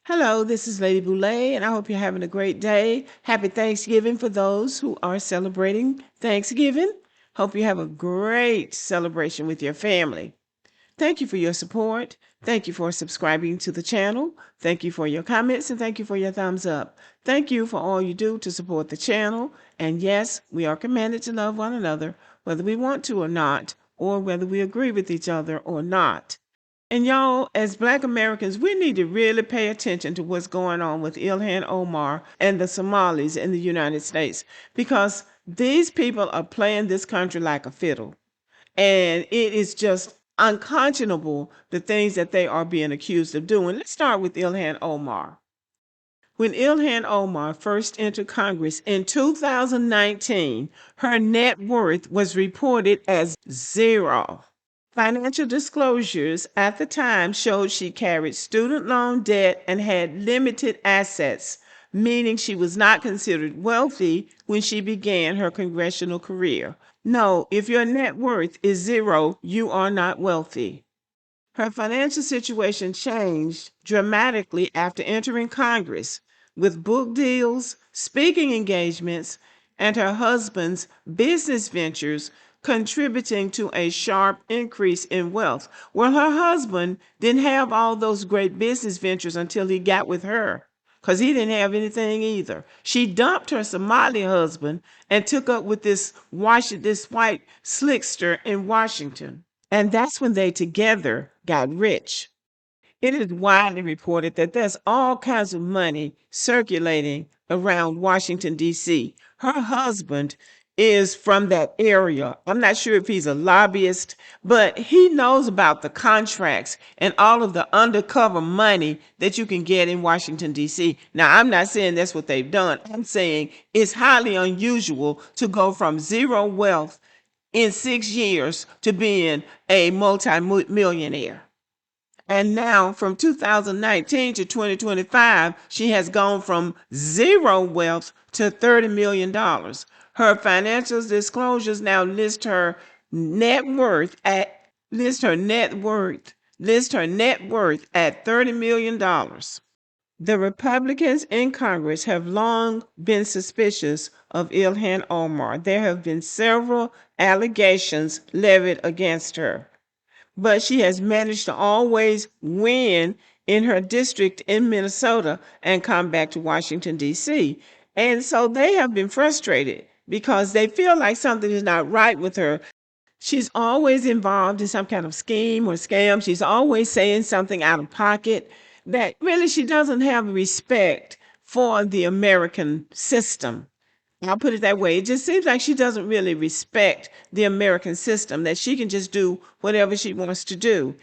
Hello, this is Lady Boulay, and I hope you're having a great day. Happy Thanksgiving for those who are celebrating Thanksgiving. Hope you have a great celebration with your family. Thank you for your support. Thank you for subscribing to the channel. Thank you for your comments, and thank you for your thumbs up. Thank you for all you do to support the channel. And yes, we are commanded to love one another, whether we want to or not, or whether we agree with each other or not. And y'all, as Black Americans, we need to really pay attention to what's going on with Ilhan Omar and the Somalis in the United States, because these people are playing this country like a fiddle. And it is just unconscionable, the things that they are being accused of doing. Let's start with Ilhan Omar. When Ilhan Omar first entered Congress in 2019, her net worth was reported as zero. Financial disclosures at the time showed she carried student loan debt and had limited assets, meaning she was not considered wealthy when she began her congressional career. No, if your net worth is zero, you are not wealthy. Her financial situation changed dramatically after entering Congress, with book deals, speaking engagements, and her husband's business ventures contributing to a sharp increase in wealth. Well, her husband didn't have all those great business ventures until he got with her, because he didn't have anything either. She dumped her Somali husband and took up with this white slickster in Washington. And that's when they together got rich. It is widely reported that there's all kinds of money circulating around Washington, D.C. Her husband is from that area. I'm not sure if he's a lobbyist, but he knows about the contracts and all of the undercover money that you can get in Washington, D.C. Now, I'm not saying that's what they've done. I'm saying it's highly unusual to go from zero wealth in 6 years to being a multi-millionaire. And now from 2019 to 2025, she has gone from zero wealth to $30 million. Her financial disclosures now list her net worth at $30 million. The Republicans in Congress have long been suspicious of Ilhan Omar. There have been several allegations levied against her, but she has managed to always win in her district in Minnesota and come back to Washington, D.C. And so they have been frustrated because they feel like something is not right with her. She's always involved in some kind of scheme or scam. She's always saying something out of pocket, that really she doesn't have respect for the American system. I'll put it that way. It just seems like she doesn't really respect the American system, that she can just do whatever she wants to do.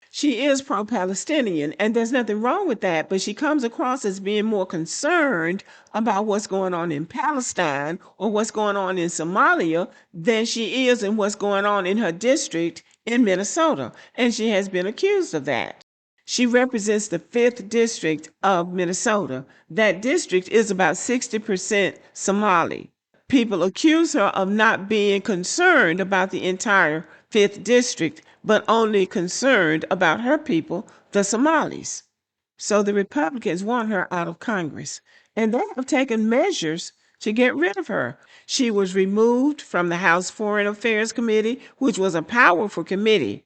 She is pro-Palestinian, and there's nothing wrong with that, but she comes across as being more concerned about what's going on in Palestine or what's going on in Somalia than she is in what's going on in her district in Minnesota, and she has been accused of that. She represents the 5th district of Minnesota. That district is about 60% Somali. People accuse her of not being concerned about the entire 5th district, but only concerned about her people, the Somalis. So the Republicans want her out of Congress, and they have taken measures to get rid of her. She was removed from the House Foreign Affairs Committee, which was a powerful committee,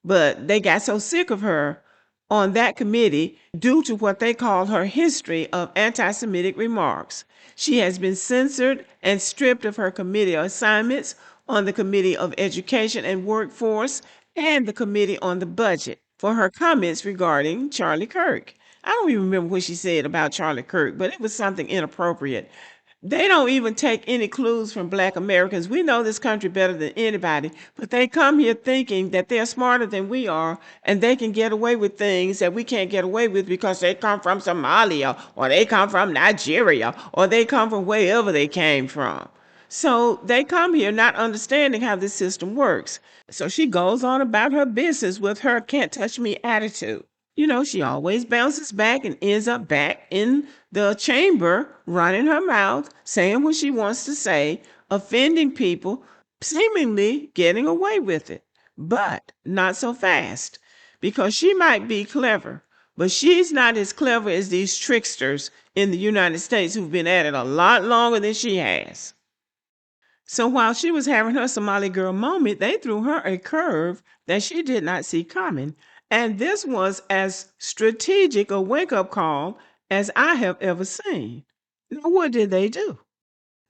but they got so sick of her on that committee due to what they call her history of anti-Semitic remarks. She has been censored and stripped of her committee assignments on the Committee of Education and Workforce and the Committee on the Budget for her comments regarding Charlie Kirk. I don't even remember what she said about Charlie Kirk, but it was something inappropriate. They don't even take any clues from Black Americans. We know this country better than anybody, but they come here thinking that they're smarter than we are and they can get away with things that we can't get away with because they come from Somalia or they come from Nigeria or they come from wherever they came from. So they come here not understanding how this system works. So she goes on about her business with her can't touch me attitude. She always bounces back and ends up back in the chamber, running her mouth, saying what she wants to say, offending people, seemingly getting away with it. But not so fast, because she might be clever, but she's not as clever as these tricksters in the United States who've been at it a lot longer than she has. So while she was having her Somali girl moment, they threw her a curve that she did not see coming. And this was as strategic a wake-up call as I have ever seen. Now, what did they do?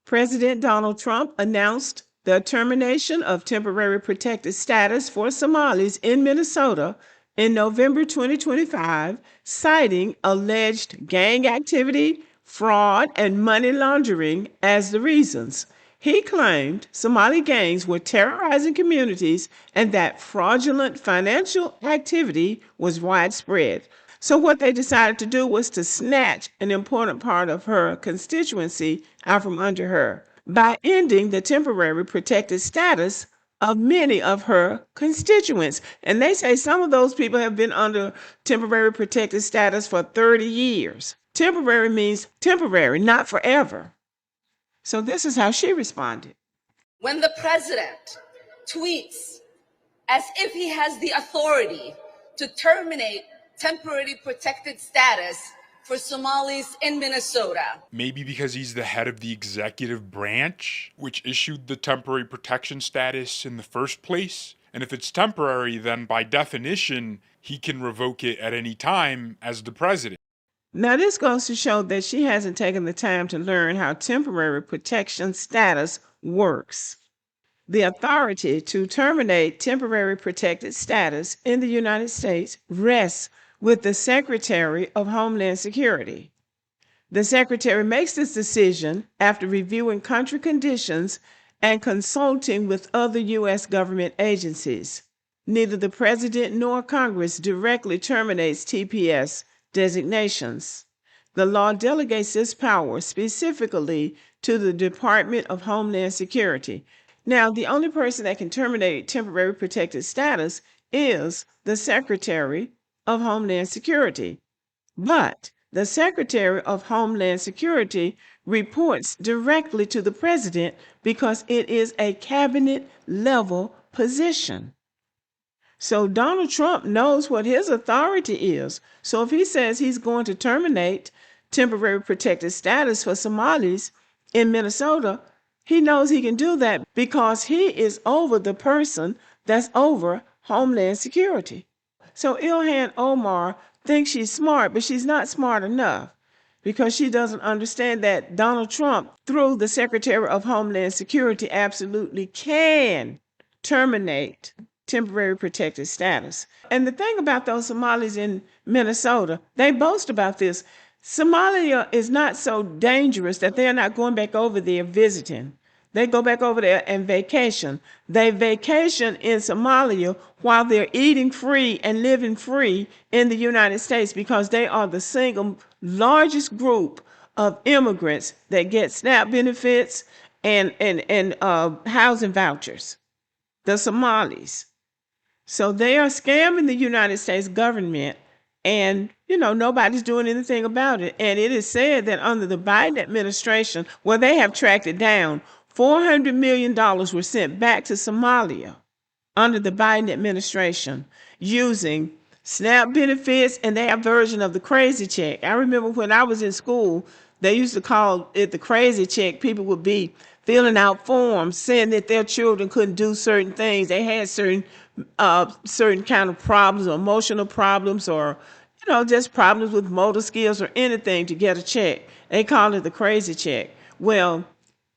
President Donald Trump announced the termination of temporary protected status for Somalis in Minnesota in November 2025, citing alleged gang activity, fraud, and money laundering as the reasons. He claimed Somali gangs were terrorizing communities and that fraudulent financial activity was widespread. So what they decided to do was to snatch an important part of her constituency out from under her by ending the temporary protected status of many of her constituents. And they say some of those people have been under temporary protected status for 30 years. Temporary means temporary, not forever. So this is how she responded. When the president tweets as if he has the authority to terminate temporary protected status for Somalis in Minnesota. Maybe because he's the head of the executive branch, which issued the temporary protection status in the first place. And if it's temporary, then by definition, he can revoke it at any time as the president. Now, this goes to show that she hasn't taken the time to learn how temporary protection status works. The authority to terminate temporary protected status in the United States rests with the Secretary of Homeland Security. The Secretary makes this decision after reviewing country conditions and consulting with other U.S. government agencies. Neither the President nor Congress directly terminates TPS designations. The law delegates this power specifically to the Department of Homeland Security. Now, the only person that can terminate temporary protected status is the Secretary of Homeland Security. But the Secretary of Homeland Security reports directly to the President because it is a cabinet level position. So Donald Trump knows what his authority is. So if he says he's going to terminate temporary protected status for Somalis in Minnesota, he knows he can do that because he is over the person that's over Homeland Security. So Ilhan Omar thinks she's smart, but she's not smart enough because she doesn't understand that Donald Trump, through the Secretary of Homeland Security, absolutely can terminate temporary protected status. And the thing about those Somalis in Minnesota, they boast about this. Somalia is not so dangerous that they're not going back over there visiting. They go back over there and vacation. They vacation in Somalia while they're eating free and living free in the United States because they are the single largest group of immigrants that get SNAP benefits and housing vouchers. The Somalis. So they are scamming the United States government and, nobody's doing anything about it. And it is said that under the Biden administration, well, they have tracked it down. $400 million were sent back to Somalia under the Biden administration using SNAP benefits and their version of the crazy check. I remember when I was in school, they used to call it the crazy check. People would be filling out forms saying that their children couldn't do certain things. They had certain kind of problems or emotional problems or, just problems with motor skills or anything to get a check. They call it the crazy check. Well,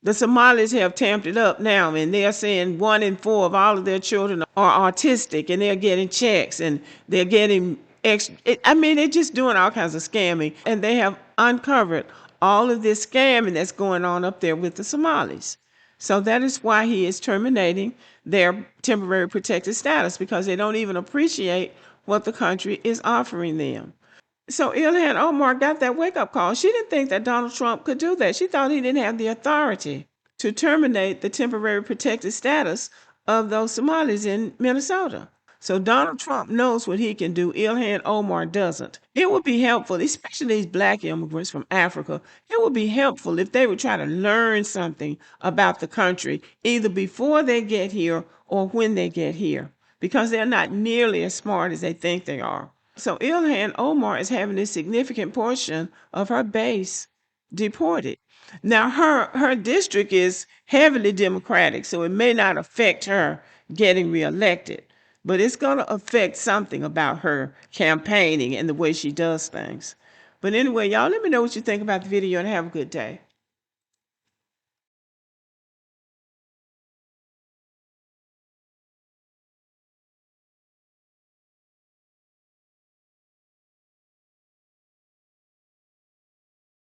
the Somalis have tamped it up now, and they're saying 1 in 4 of all of their children are autistic, and they're getting checks, and they're getting I mean, they're just doing all kinds of scamming, and they have uncovered all of this scamming that's going on up there with the Somalis. So that is why he is terminating their temporary protected status, because they don't even appreciate what the country is offering them. So Ilhan Omar got that wake up call. She didn't think that Donald Trump could do that. She thought he didn't have the authority to terminate the temporary protected status of those Somalis in Minnesota. So Donald Trump knows what he can do. Ilhan Omar doesn't. It would be helpful, especially these black immigrants from Africa. It would be helpful if they would try to learn something about the country, either before they get here or when they get here, because they're not nearly as smart as they think they are. So Ilhan Omar is having a significant portion of her base deported. Now her district is heavily Democratic, so it may not affect her getting reelected, but it's going to affect something about her campaigning and the way she does things. But anyway, y'all let me know what you think about the video and have a good day.